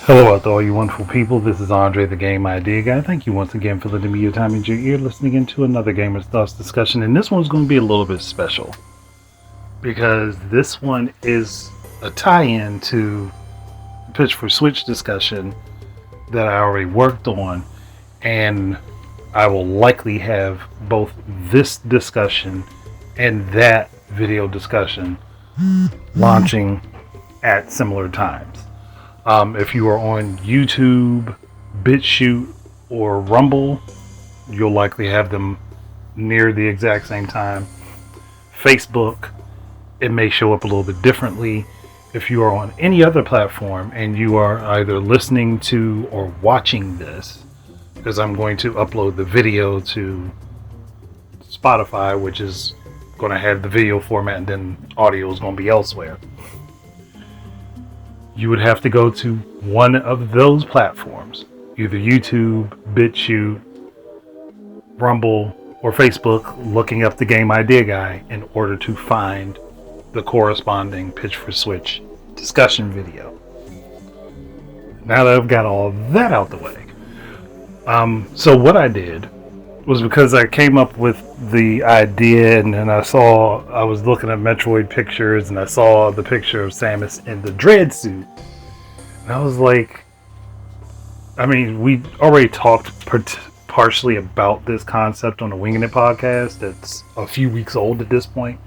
Hello out to all you wonderful people. This is Andre, the Game Idea Guy. Thank you once again for letting me your time and your ear listening into another Gamer's Thoughts discussion. And this one's going to be a little bit special because this one is a tie-in to Pitch for Switch discussion that I already worked on, and I will likely have both this discussion and that video discussion launching at similar times. If you are on YouTube, BitChute, or Rumble, you'll likely have them near the exact same time. Facebook, it may show up a little bit differently. If you are on any other platform and you are either listening to or watching this, because I'm going to upload the video to Spotify, which is going to have the video format, and then audio is going to be elsewhere. You would have to go to one of those platforms, either YouTube, BitChute, Rumble, or Facebook, looking up the Game Idea Guy in order to find the corresponding Pitch for Switch discussion video. Now that I've got all that out the way, so what I did was, because I came up with the idea, and then I was looking at Metroid pictures, and I saw the picture of Samus in the dread suit, and I was like, I mean, we already talked partially about this concept on the Winging It podcast. It's a few weeks old at this point.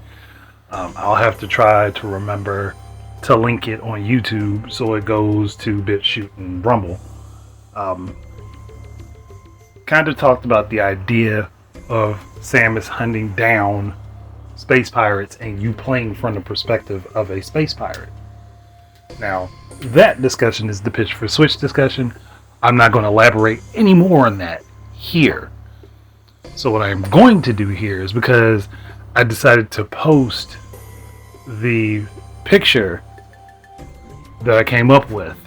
I'll have to try to remember to link it on YouTube so it goes to BitChute and Rumble. Kind of talked about the idea of Samus hunting down space pirates and you playing from the perspective of a space pirate. Now, that discussion is the Pitch for Switch discussion. I'm not going to elaborate any more on that here. So what I'm going to do here is, because I decided to post the picture that I came up with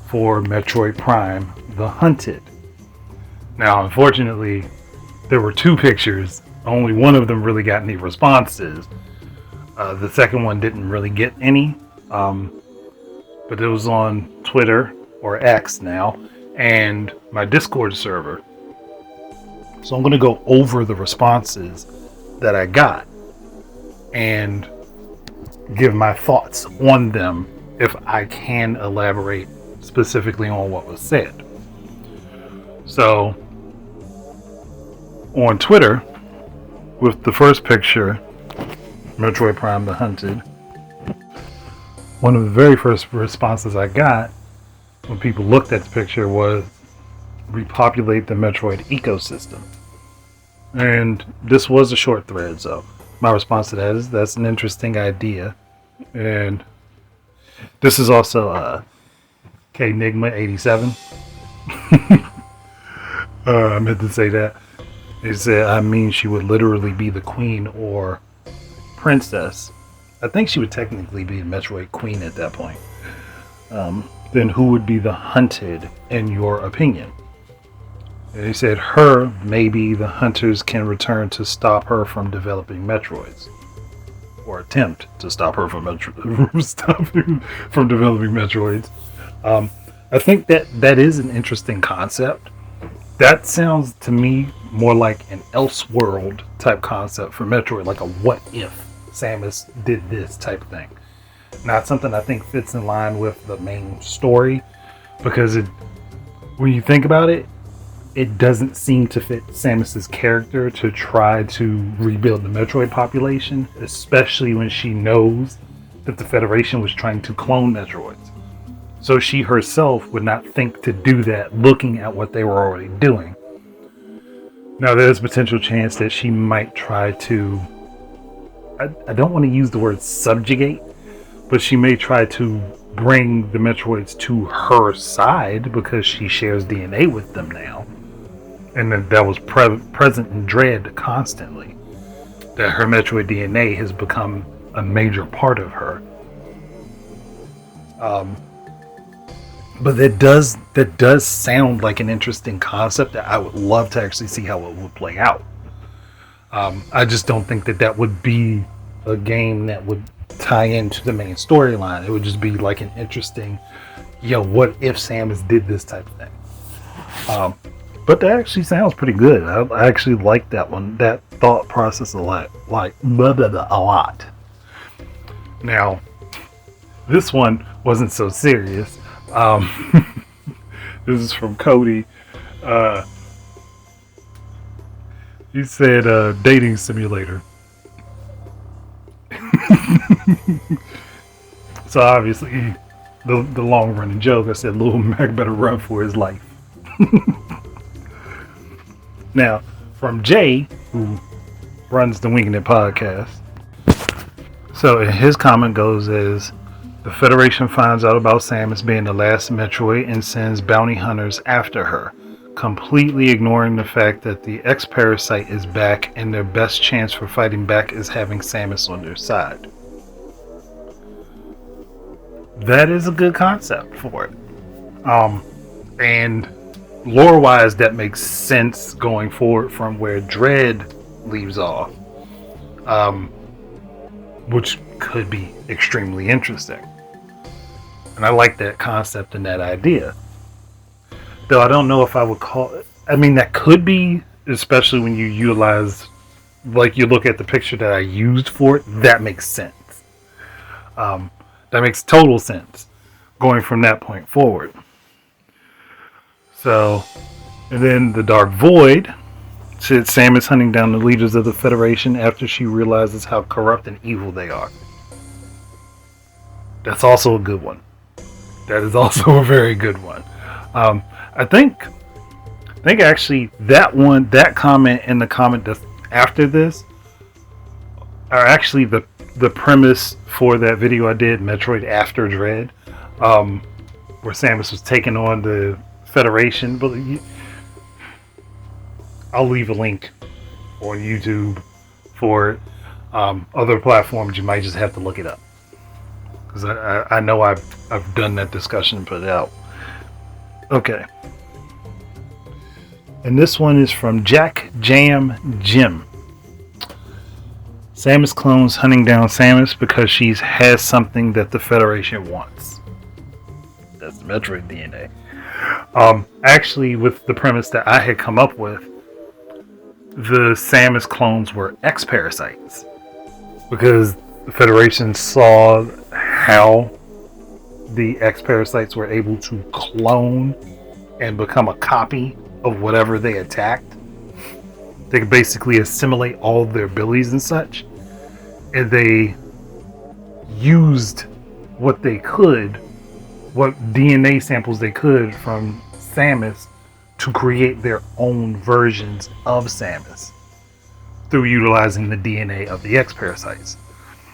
for Metroid Prime The Hunted. Now, unfortunately, there were two pictures. Only one of them really got any responses. The second one didn't really get any. But it was on Twitter, or X now, and my Discord server. So I'm going to go over the responses that I got and give my thoughts on them if I can elaborate specifically on what was said. So, on Twitter, with the first picture, Metroid Prime The Hunted, one of the very first responses I got when people looked at the picture was, repopulate the Metroid ecosystem. And this was a short thread, so my response to that is, that's an interesting idea. And this is also Knigma87. I meant to say that. He said, I mean, she would literally be the queen or princess. I think she would technically be the Metroid queen at that point. Then who would be the hunted in your opinion? And he said, her, maybe the hunters can return to stop her from developing Metroids. Or attempt to stop her from developing Metroids. I think that is an interesting concept. That sounds to me more like an Elseworld type concept for Metroid, like a what if Samus did this type of thing. Not something I think fits in line with the main story, because when you think about it, it doesn't seem to fit Samus's character to try to rebuild the Metroid population, especially when she knows that the Federation was trying to clone Metroids. So she herself would not think to do that, looking at what they were already doing. Now, there's a potential chance that she might try to, I don't want to use the word subjugate, but she may try to bring the Metroids to her side because she shares DNA with them now. And that was present in Dread constantly. That her Metroid DNA has become a major part of her. But that does sound like an interesting concept that I would love to actually see how it would play out. I just don't think that would be a game that would tie into the main storyline. It would just be like an interesting, what if Samus did this type of thing. But that actually sounds pretty good. I actually like that one, that thought process a lot. A lot. Now, this one wasn't so serious. This is from Cody. He said, dating simulator. So obviously, the long running joke, I said Lil Mac better run for his life. Now, from Jay, who runs the Winging It podcast. So his comment goes as, the Federation finds out about Samus being the last Metroid and sends bounty hunters after her, completely ignoring the fact that the X-Parasite is back and their best chance for fighting back is having Samus on their side. That is a good concept for it. And lore-wise, that makes sense going forward from where Dread leaves off, which could be extremely interesting. And I like that concept and that idea. Though I don't know if I would call it... I mean, that could be, especially when you utilize... Like, you look at the picture that I used for it, that makes sense. That makes total sense, going from that point forward. So, and then the Dark Void said Samus hunting down the leaders of the Federation after she realizes how corrupt and evil they are. That's also a good one. That is also a very good one. I think actually that comment and the comment that's after this are actually the premise for that video I did, Metroid After Dread, where Samus was taking on the Federation. But I'll leave a link on YouTube for it. Other platforms, you might just have to look it up, because I know I've done that discussion and put it out. Okay. And this one is from Jack Jam Jim. Samus clones hunting down Samus because she has something that the Federation wants. That's the Metroid DNA. Actually, with the premise that I had come up with, the Samus clones were X-Parasites, because the Federation saw how the X-Parasites were able to clone and become a copy of whatever they attacked. They could basically assimilate all of their abilities and such, and they used what DNA samples they could from Samus to create their own versions of Samus through utilizing the DNA of the X-Parasites.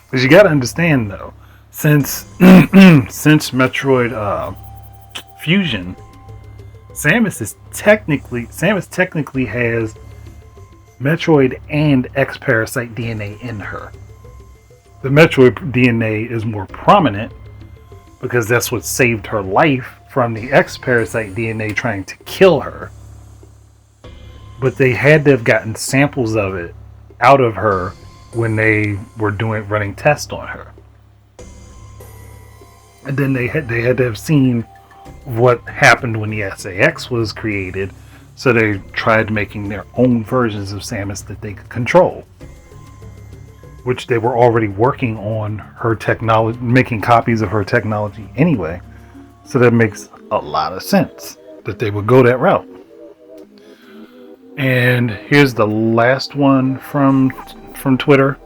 Because you got to understand, though, since Metroid Fusion, Samus technically has Metroid and X-Parasite DNA in her. The Metroid DNA is more prominent because that's what saved her life from the X-Parasite DNA trying to kill her. But they had to have gotten samples of it out of her when they were running tests on her. And then they had to have seen what happened when the SAS was created, so they tried making their own versions of Samus that they could control, which they were already working on her technology, making copies of her technology anyway. So that makes a lot of sense that they would go that route. And here's the last one from Twitter.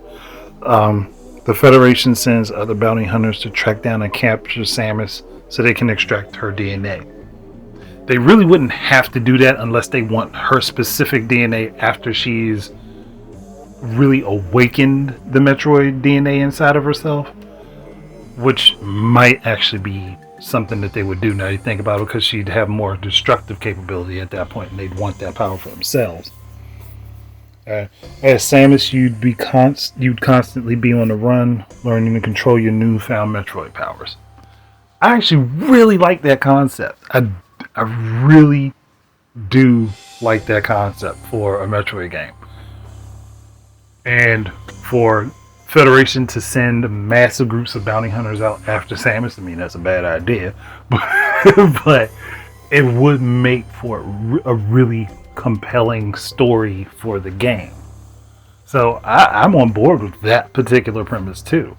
The Federation sends other bounty hunters to track down and capture Samus so they can extract her DNA. They really wouldn't have to do that unless they want her specific DNA after she's really awakened the Metroid DNA inside of herself, which might actually be something that they would do now you think about it, because she'd have more destructive capability at that point and they'd want that power for themselves. As Samus, you'd constantly be on the run, learning to control your newfound Metroid powers. I actually really like that concept. I really do like that concept for a Metroid game. And for Federation to send massive groups of bounty hunters out after Samus. I mean, that's a bad idea, but it would make for a really compelling story for the game. So I'm on board with that particular premise too.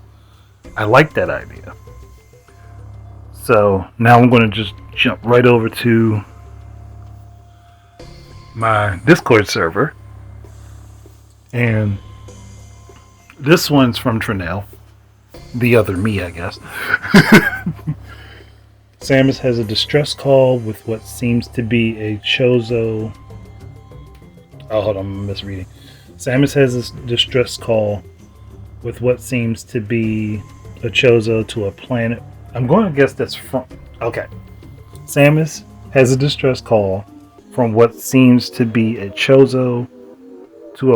I like that idea. So now I'm going to just jump right over to my Discord server. And this one's from Trinell. The other me, I guess. Samus has a distress call with what seems to be a Chozo. Oh, hold on, I'm misreading. Samus has a distress call with what seems to be a Chozo to a planet. I'm going to guess that's from. Okay. Samus has a distress call from what seems to be a Chozo to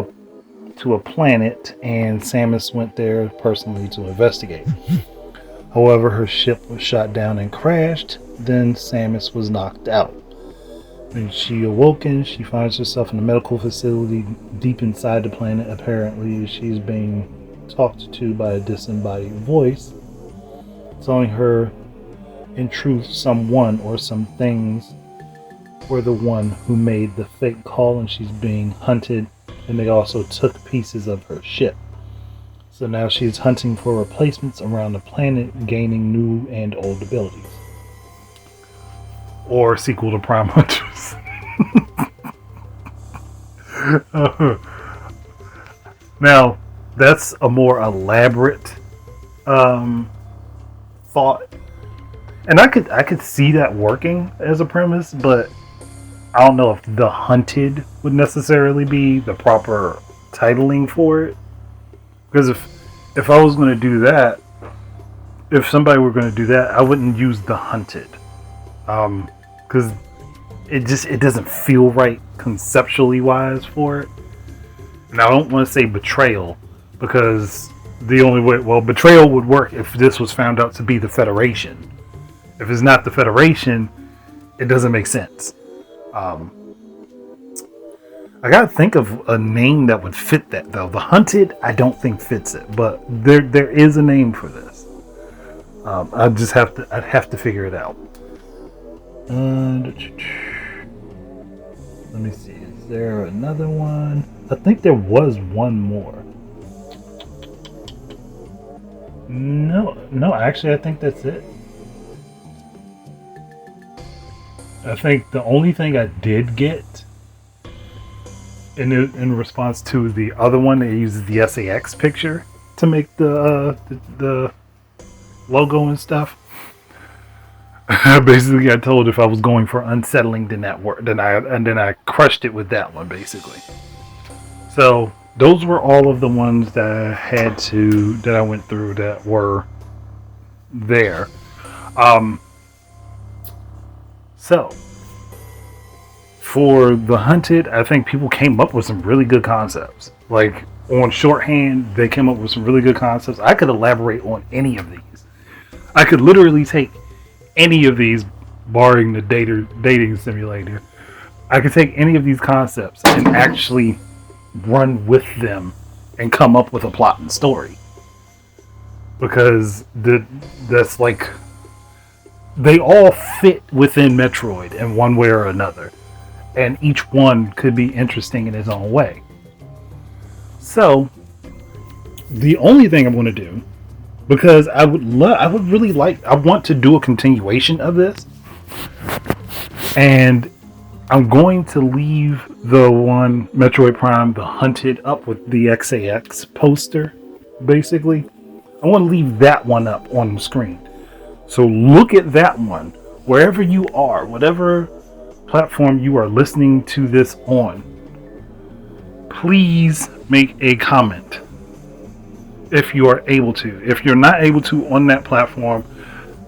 a planet, and Samus went there personally to investigate. However, her ship was shot down and crashed. Then Samus was knocked out. When she awoken, she finds herself in a medical facility deep inside the planet. Apparently, she's being talked to by a disembodied voice, telling her, in truth, someone or some things were the one who made the fake call, and she's being hunted, and they also took pieces of her ship. So now she's hunting for replacements around the planet, gaining new and old abilities. Or sequel to Prime Hunters. Now, that's a more elaborate thought. And I could see that working as a premise, but I don't know if The Hunted would necessarily be the proper titling for it. Because if I was going to do that, if somebody were going to do that, I wouldn't use The Hunted. Because it doesn't feel right conceptually wise for it. And I don't want to say betrayal, because the only way, well, betrayal would work if this was found out to be the Federation. If it's not the Federation, it doesn't make sense. I gotta think of a name that would fit that though. The Hunted, I don't think fits it, but there is a name for this. I'd have to figure it out. Let me see. Is there another one? I think there was one more. No. Actually, I think that's it. I think the only thing I did get in response to the other one, that uses the SAX picture to make the logo and stuff. Basically, I told if I was going for unsettling, then that worked. Then I crushed it with that one, basically. So those were all of the ones that I went through that were there. So for The Hunted, I think people came up with some really good concepts. Like on shorthand, they came up with some really good concepts. I could elaborate on any of these. I could literally take any of these, barring the dating simulator. I could take any of these concepts and actually run with them and come up with a plot and story. Because that's like, they all fit within Metroid in one way or another. And each one could be interesting in its own way. So, the only thing I'm going to do, because I want to do a continuation of this. And I'm going to leave the one, Metroid Prime, The Hunted, up with the XAX poster, basically. I want to leave that one up on the screen. So look at that one, wherever you are, whatever platform you are listening to this on. Please make a comment if you are able to. If you're not able to on that platform,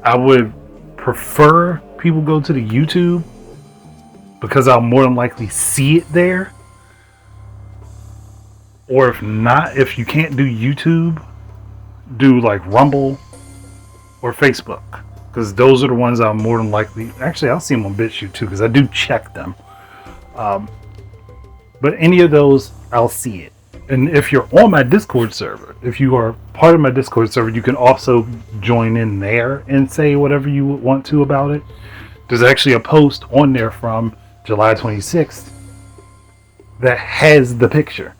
I would prefer people go to the YouTube, because I'll more than likely see it there. Or if not, if you can't do YouTube, do like Rumble or Facebook, because those are the ones I'm more than likely. Actually, I'll see them on BitChute too, because I do check them. But any of those, I'll see it. And if you're on my Discord server, if you are part of my Discord server, you can also join in there and say whatever you want to about it. There's actually a post on there from July 26th that has the picture.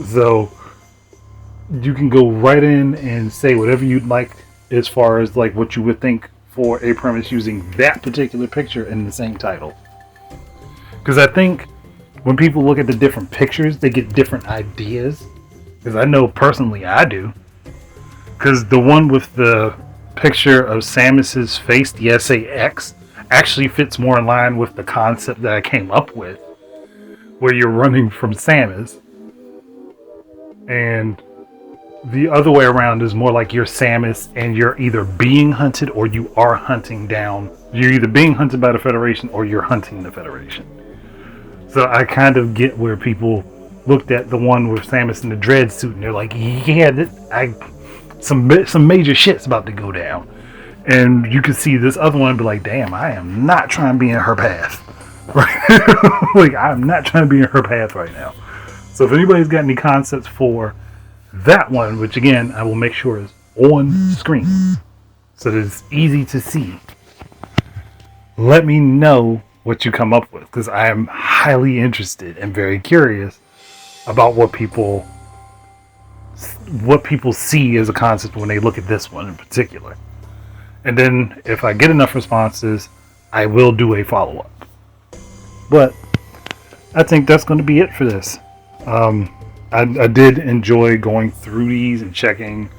So you can go right in and say whatever you'd like as far as like what you would think for a premise using that particular picture in the same title. Because I think when people look at the different pictures, they get different ideas. Because I know personally I do. Because the one with the picture of Samus's face, the SAX, actually fits more in line with the concept that I came up with, where you're running from Samus. And the other way around is more like you're Samus and you're either being hunted or you are hunting down. You're either being hunted by the Federation or you're hunting the Federation. So I kind of get where people looked at the one with Samus in the dread suit and they're like, yeah, some major shit's about to go down. And you can see this other one and be like, damn, I am not trying to be in her path. Right? Like, I'm not trying to be in her path right now. So if anybody's got any concepts for that one, which again, I will make sure is on screen so that it's easy to see, let me know what you come up with, because I am highly interested and very curious about what people see as a concept when they look at this one in particular. And then if I get enough responses, I will do a follow-up. But I think that's going to be it for this. I did enjoy going through these and checking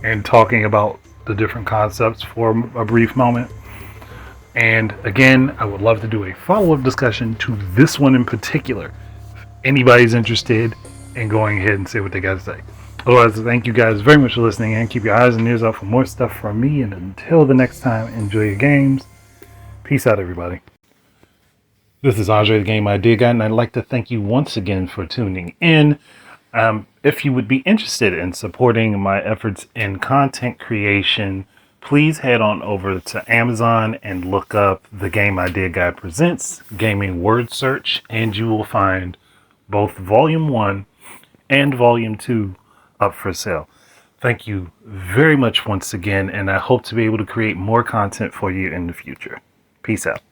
and talking about the different concepts for a brief moment. And again, I would love to do a follow-up discussion to this one in particular. If anybody's interested in going ahead and say what they got to say. Otherwise, thank you guys very much for listening, and keep your eyes and ears out for more stuff from me. And until the next time, enjoy your games. Peace out, everybody. This is Andre, the Game Idea Guy, and I'd like to thank you once again for tuning in. If you would be interested in supporting my efforts in content creation, please head on over to Amazon and look up The Game Idea Guy Presents Gaming Word Search, and you will find both Volume 1 and Volume 2 up for sale. Thank you very much once again, and I hope to be able to create more content for you in the future. Peace out.